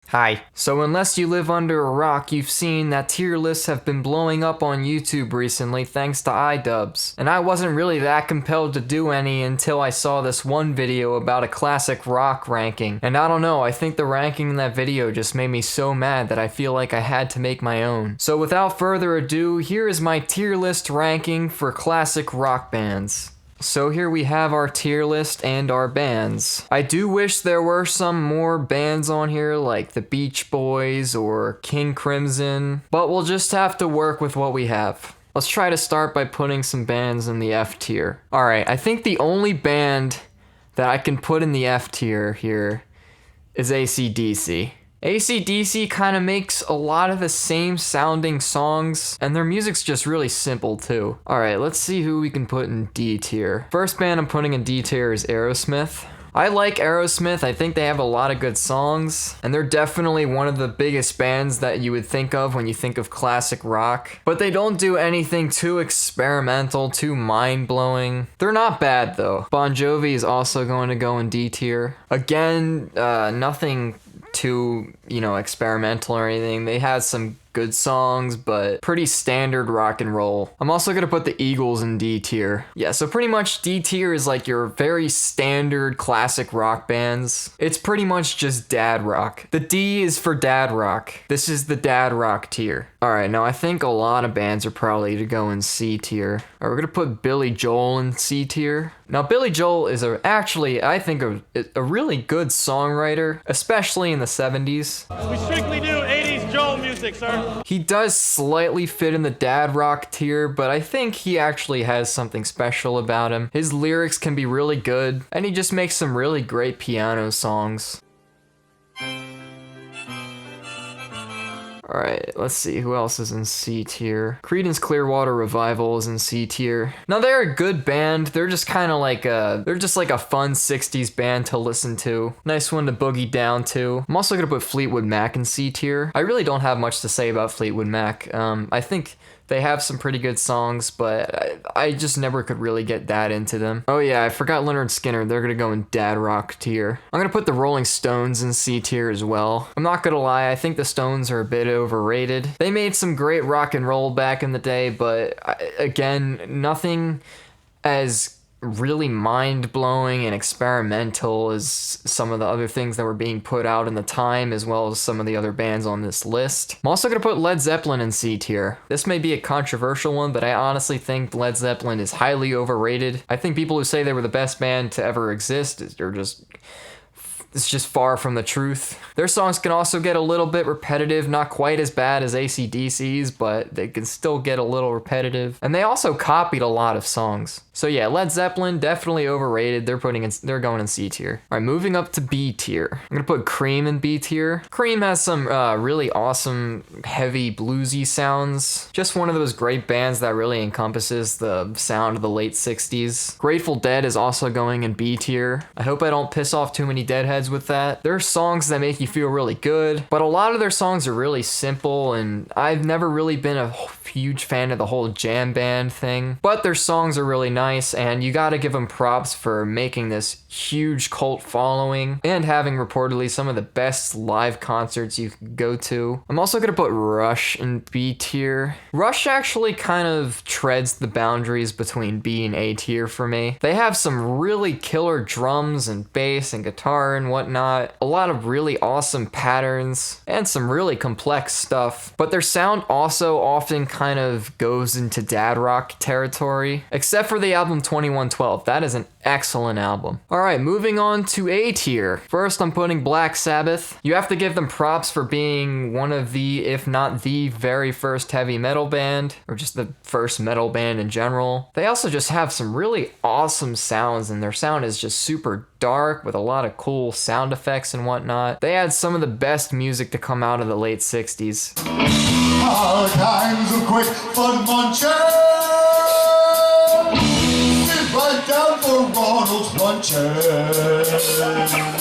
Hi. So unless you live under a rock, you've seen that tier lists have been blowing up on YouTube recently thanks to iDubbbz. And I wasn't really that compelled to do any until I saw this one video about a classic rock ranking. And I don't know, I think the ranking in that video just made me so mad that I feel like I had to make my own. So without further ado, here is my tier list ranking for classic rock bands. So here we have our tier list and our bands. I do wish there were some more bands on here like the Beach Boys or King Crimson, but we'll just have to work with what we have. Let's try to start by putting some bands in the F tier. Alright, I think the only band that I can put in the F tier here is AC/DC. AC/DC kind of makes a lot of the same sounding songs, and their music's just really simple too. Alright, let's see who we can put in D tier. First band I'm putting in D tier is Aerosmith. I like Aerosmith, I think they have a lot of good songs, and they're definitely one of the biggest bands that you would think of when you think of classic rock. But they don't do anything too experimental, too mind-blowing. They're not bad though. Bon Jovi is also going to go in D tier. Again, nothing too, experimental or anything. They had some good songs, but pretty standard rock and roll. I'm also gonna put the Eagles in D tier. Yeah, so pretty much D tier is like your very standard classic rock bands. It's pretty much just dad rock. The D is for dad rock. This is the dad rock tier. Alright, now I think a lot of bands are probably to go in C tier. Alright, we're gonna put Billy Joel in C tier. Now Billy Joel is actually, I think, a really good songwriter, especially in the 70s. We strictly do 80s Joel music, sir. He does slightly fit in the dad rock tier, but I think he actually has something special about him. His lyrics can be really good, and he just makes some really great piano songs. Alright, let's see who else is in C tier. Creedence Clearwater Revival is in C tier. Now they're a good band. They're just kind of like they're just like a fun 60s band to listen to. Nice one to boogie down to. I'm also gonna put Fleetwood Mac in C tier. I really don't have much to say about Fleetwood Mac. I think they have some pretty good songs, but I just never could really get that into them. Oh yeah, I forgot Lynyrd Skynyrd. They're gonna go in dad rock tier. I'm gonna put the Rolling Stones in C tier as well. I'm not gonna lie, I think the Stones are a bit overrated. They made some great rock and roll back in the day, but again, nothing as really mind-blowing and experimental as some of the other things that were being put out in the time, as well as some of the other bands on this list. I'm also gonna put Led Zeppelin in C tier. This may be a controversial one, but I honestly think Led Zeppelin is highly overrated. I think people who say they were the best band to ever exist it's just far from the truth. Their songs can also get a little bit repetitive, not quite as bad as AC/DC's, but they can still get a little repetitive. And they also copied a lot of songs. So yeah, Led Zeppelin, definitely overrated. They're going in C tier. All right, moving up to B tier. I'm gonna put Cream in B tier. Cream has some really awesome, heavy, bluesy sounds. Just one of those great bands that really encompasses the sound of the late 60s. Grateful Dead is also going in B tier. I hope I don't piss off too many Deadheads with that. There are songs that make you feel really good, but a lot of their songs are really simple, and I've never really been a huge fan of the whole jam band thing, but their songs are really nice, and you gotta give them props for making this huge cult following and having reportedly some of the best live concerts you could go to. I'm also gonna put Rush in B tier. Rush actually kind of treads the boundaries between B and A tier for me. They have some really killer drums and bass and guitar and whatnot, a lot of really awesome patterns, and some really complex stuff, but their sound also often kind of goes into dad rock territory, except for the album 2112. That is an excellent album. Alright, moving on to A tier. First, I'm putting Black Sabbath. You have to give them props for being one of the, if not the very first heavy metal band, or just the first metal band in general. They also just have some really awesome sounds, and their sound is just super dark with a lot of cool sound effects and whatnot. They had some of the best music to come out of the late 60s. Hard times of quick fun muncher. Sit right down for raw. McDonald's lunches.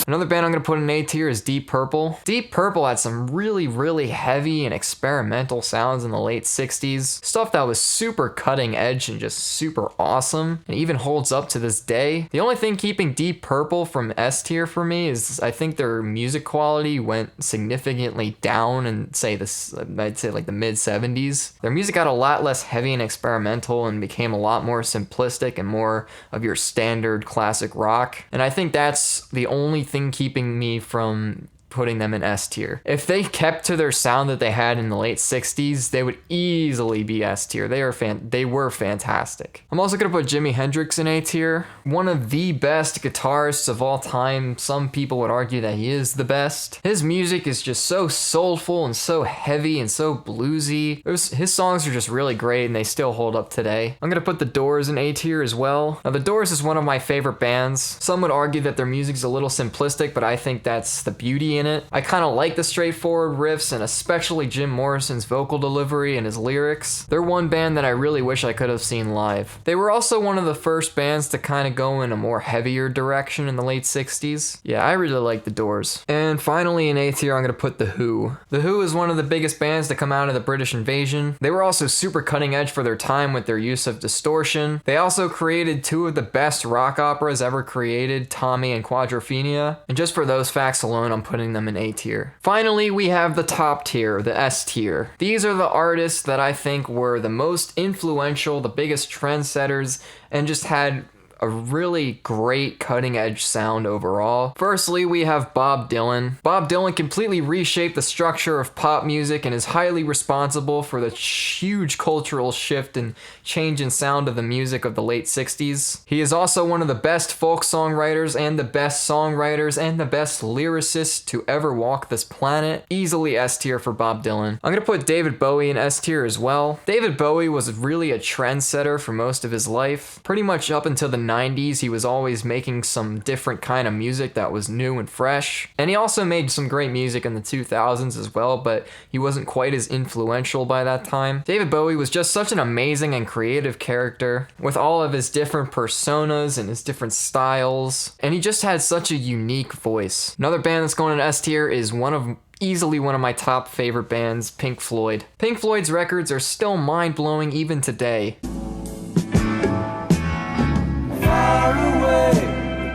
Another band I'm gonna put in A tier is Deep Purple. Deep Purple had some really heavy and experimental sounds in the late 60s. Stuff that was super cutting edge and just super awesome, and even holds up to this day. The only thing keeping Deep Purple from S tier for me is I think their music quality went significantly down in I'd say like the mid 70s. Their music got a lot less heavy and experimental and became a lot more simplistic and more of your standard classic rock. And I think that's the only thing keeping me from putting them in S tier. If they kept to their sound that they had in the late 60s, they would easily be S tier. They were fantastic. I'm also gonna put Jimi Hendrix in A tier. One of the best guitarists of all time. Some people would argue that he is the best. His music is just so soulful and so heavy and so bluesy. His songs are just really great and they still hold up today. I'm gonna put The Doors in A tier as well. Now The Doors is one of my favorite bands. Some would argue that their music's a little simplistic, but I think that's the beauty in it. I kind of like the straightforward riffs and especially Jim Morrison's vocal delivery and his lyrics. They're one band that I really wish I could have seen live. They were also one of the first bands to kind of go in a more heavier direction in the late 60s. Yeah, I really like The Doors. And finally in A tier, I'm gonna put The Who. The Who is one of the biggest bands to come out of the British invasion. They were also super cutting edge for their time with their use of distortion. They also created two of the best rock operas ever created, Tommy and Quadrophenia. And just for those facts alone, I'm putting them in A tier. Finally, we have the top tier, the S tier. These are the artists that I think were the most influential, the biggest trendsetters, and just had a really great cutting edge sound overall. Firstly, we have Bob Dylan. Bob Dylan completely reshaped the structure of pop music and is highly responsible for the huge cultural shift and change in sound of the music of the late 60s. He is also one of the best folk songwriters and the best songwriters and the best lyricists to ever walk this planet. Easily S tier for Bob Dylan. I'm gonna put David Bowie in S tier as well. David Bowie was really a trendsetter for most of his life. Pretty much up until the 90s, he was always making some different kind of music that was new and fresh. And he also made some great music in the 2000s as well, but he wasn't quite as influential by that time. David Bowie was just such an amazing and creative character with all of his different personas and his different styles. And he just had such a unique voice. Another band that's going in S tier is easily one of my top favorite bands, Pink Floyd. Pink Floyd's records are still mind-blowing even today. Far away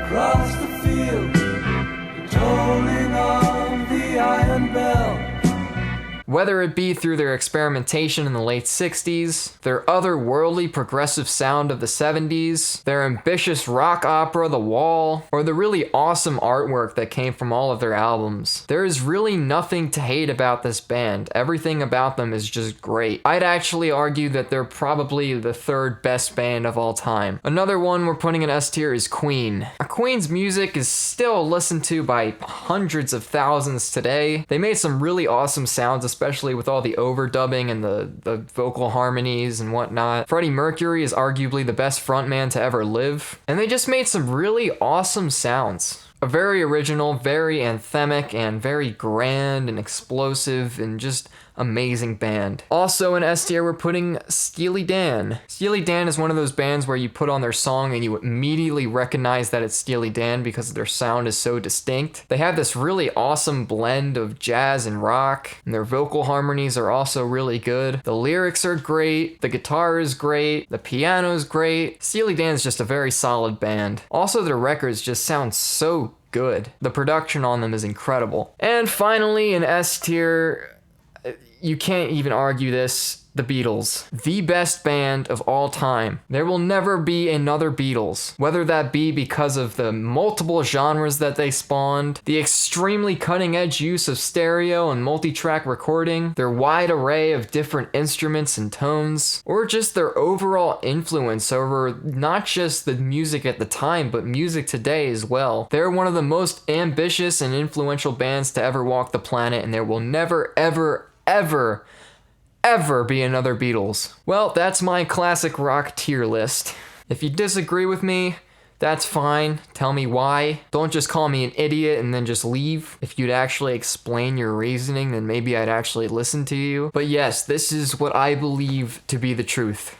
across the field, the tolling of the iron bell. Whether it be through their experimentation in the late 60s, their otherworldly progressive sound of the 70s, their ambitious rock opera The Wall, or the really awesome artwork that came from all of their albums, there is really nothing to hate about this band. Everything about them is just great. I'd actually argue that they're probably the third best band of all time. Another one we're putting in S tier is Queen. Queen's music is still listened to by hundreds of thousands today. They made some really awesome sounds, especially with all the overdubbing and the vocal harmonies and whatnot. Freddie Mercury is arguably the best frontman to ever live. And they just made some really awesome sounds. A very original, very anthemic, and very grand and explosive and just amazing band. Also in S tier, we're putting Steely Dan. Steely Dan is one of those bands where you put on their song and you immediately recognize that it's Steely Dan because their sound is so distinct. They have this really awesome blend of jazz and rock, and their vocal harmonies are also really good. The lyrics are great, the guitar is great, the piano is great. Steely Dan is just a very solid band. Also, their records just sound so good. The production on them is incredible. And finally, in S tier, you can't even argue this, the Beatles. The best band of all time. There will never be another Beatles. Whether that be because of the multiple genres that they spawned, the extremely cutting edge use of stereo and multi-track recording, their wide array of different instruments and tones, or just their overall influence over not just the music at the time, but music today as well. They're one of the most ambitious and influential bands to ever walk the planet, and there will never, ever be another Beatles. Well, that's my classic rock tier list. If you disagree with me, that's fine. Tell me why. Don't just call me an idiot and then just leave. If you'd actually explain your reasoning, then maybe I'd actually listen to you. But yes, this is what I believe to be the truth.